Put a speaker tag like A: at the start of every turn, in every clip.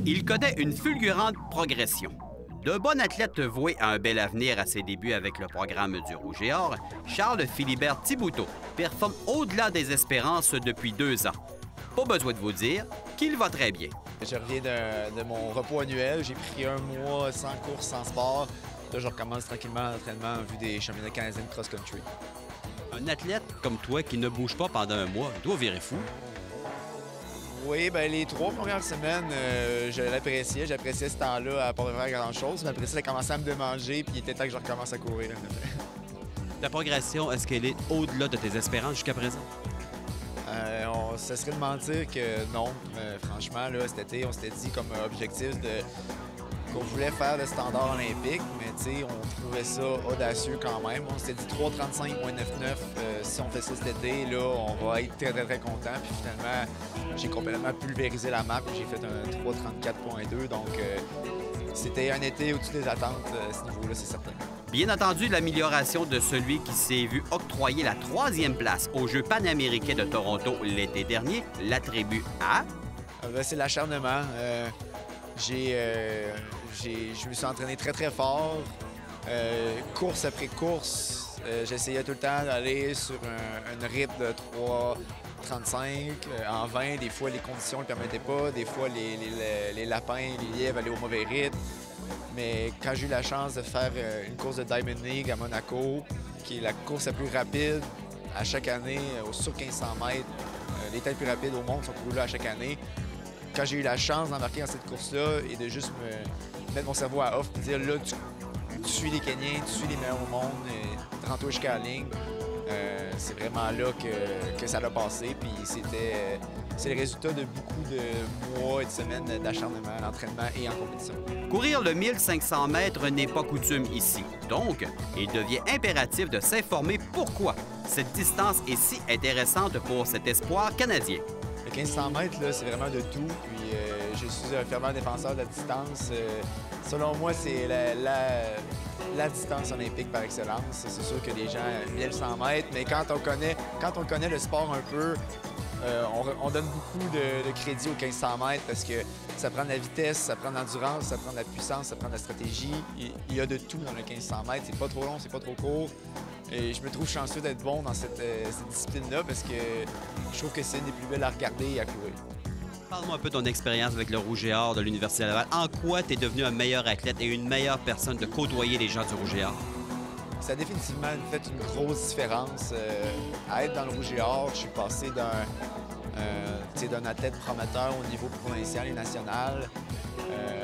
A: Il connaît une fulgurante progression. D'un bon athlète voué à un bel avenir à ses débuts avec le programme du Rouge et Or, Charles Philibert Thibouteau performe au-delà des espérances depuis 2 ans. Pas besoin de vous dire qu'il va très bien.
B: Je reviens de mon repos annuel. J'ai pris 1 mois sans course, sans sport. Là, je recommence tranquillement l'entraînement en vue des championnats canadiens de cross-country.
A: Un athlète comme toi qui ne bouge pas pendant 1 mois doit virer fou.
B: Oui, bien, les 3 premières semaines, je l'appréciais. J'appréciais ce temps-là à pas faire grand-chose. Mais après ça, ça a commencé à me démanger, puis il était temps que je recommence à courir.
A: Ta progression, est-ce qu'elle est au-delà de tes espérances jusqu'à présent?
B: Ça serait de mentir que non. Franchement, là, cet été, on s'était dit comme objectif qu'on voulait faire le standard olympique, mais on trouvait ça audacieux quand même. On s'était dit 3,35,99. Si on fait ça cet été, là, on va être très, très, très content. Puis finalement, j'ai complètement pulvérisé la marque. J'ai fait un 3,34,2. Donc, c'était un été au-dessus des attentes à ce niveau-là, c'est certain.
A: Bien entendu, l'amélioration de celui qui s'est vu octroyer la 3e place aux Jeux panaméricains de Toronto l'été dernier l'attribue à...
B: C'est l'acharnement. Je me suis entraîné très, très fort. Course après course, j'essayais tout le temps d'aller sur un rythme de 3,35 en 20. Des fois, les conditions ne le permettaient pas. Des fois, les lapins, les lièvres allaient au mauvais rythme. Mais quand j'ai eu la chance de faire une course de Diamond League à Monaco, qui est la course la plus rapide à chaque année, sur 1500 mètres, les temps les plus rapides au monde sont courus là à chaque année. Quand j'ai eu la chance d'embarquer dans cette course-là et de juste me mettre mon cerveau à off et dire là, tu suis les Kenyans, tu suis les meilleurs au monde, rends-toi jusqu'à la ligne. C'est vraiment là que ça l'a passé. Puis c'est le résultat de beaucoup de mois et de semaines d'acharnement à l'entraînement et en compétition.
A: Courir le 1500 mètres n'est pas coutume ici. Donc, il devient impératif de s'informer pourquoi cette distance est si intéressante pour cet espoir canadien.
B: Le 1500 mètres, c'est vraiment de tout. Puis je suis un fervent défenseur de la distance. Selon moi, c'est la distance olympique par excellence. C'est sûr que les gens aiment bien le 100 mètres, mais quand on connaît le sport un peu, on donne beaucoup de crédit au 1500 mètres parce que ça prend de la vitesse, ça prend de l'endurance, ça prend de la puissance, ça prend de la stratégie. Il y a de tout dans le 1500 mètres. C'est pas trop long, c'est pas trop court. Et je me trouve chanceux d'être bon dans cette discipline-là parce que je trouve que c'est une des plus belles à regarder et à courir.
A: Parle-moi un peu de ton expérience avec le Rouge et Or de l'Université Laval. En quoi tu es devenu un meilleur athlète et une meilleure personne de côtoyer les gens du Rouge et Or?
B: Ça a définitivement fait une grosse différence. À être dans le Rouge et Or, je suis passé d'un athlète prometteur au niveau provincial et national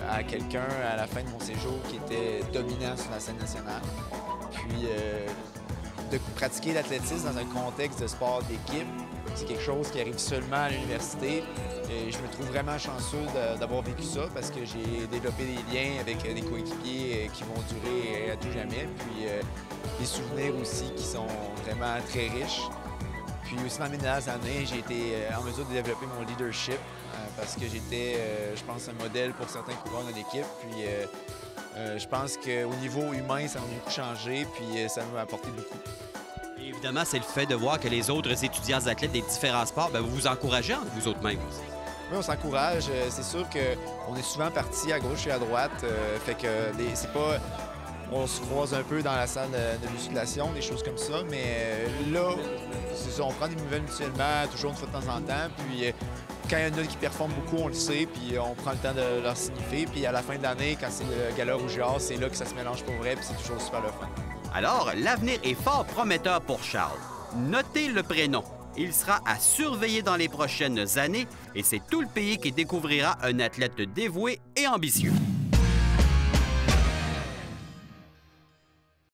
B: à quelqu'un à la fin de mon séjour qui était dominant sur la scène nationale. Puis de pratiquer l'athlétisme dans un contexte de sport d'équipe, c'est quelque chose qui arrive seulement à l'université. Et je me trouve vraiment chanceux d'avoir vécu ça parce que j'ai développé des liens avec des coéquipiers qui vont durer à tout jamais. Puis des souvenirs aussi qui sont vraiment très riches. Puis aussi dans mes dernières années, j'ai été en mesure de développer mon leadership parce que j'étais, je pense, un modèle pour certains coureurs de l'équipe. Puis je pense qu'au niveau humain, ça m'a beaucoup changé, puis ça m'a apporté beaucoup.
A: Et évidemment, c'est le fait de voir que les autres étudiants athlètes des différents sports, vous vous encouragez entre vous autres mêmes.
B: Oui, on s'encourage. C'est sûr qu'on est souvent partis à gauche et à droite. Fait que c'est pas... On se croise un peu dans la salle de musculation, des choses comme ça. Mais là, c'est ça, on prend des nouvelles mutuellement, toujours une fois de temps en temps. Puis quand il y en a qui performent beaucoup, on le sait, puis on prend le temps de leur signifier. Puis à la fin de l'année, quand c'est le gala Rouge et Or, c'est là que ça se mélange pour vrai, puis c'est toujours super le fun.
A: Alors, l'avenir est fort prometteur pour Charles. Notez le prénom. Il sera à surveiller dans les prochaines années et c'est tout le pays qui découvrira un athlète dévoué et ambitieux.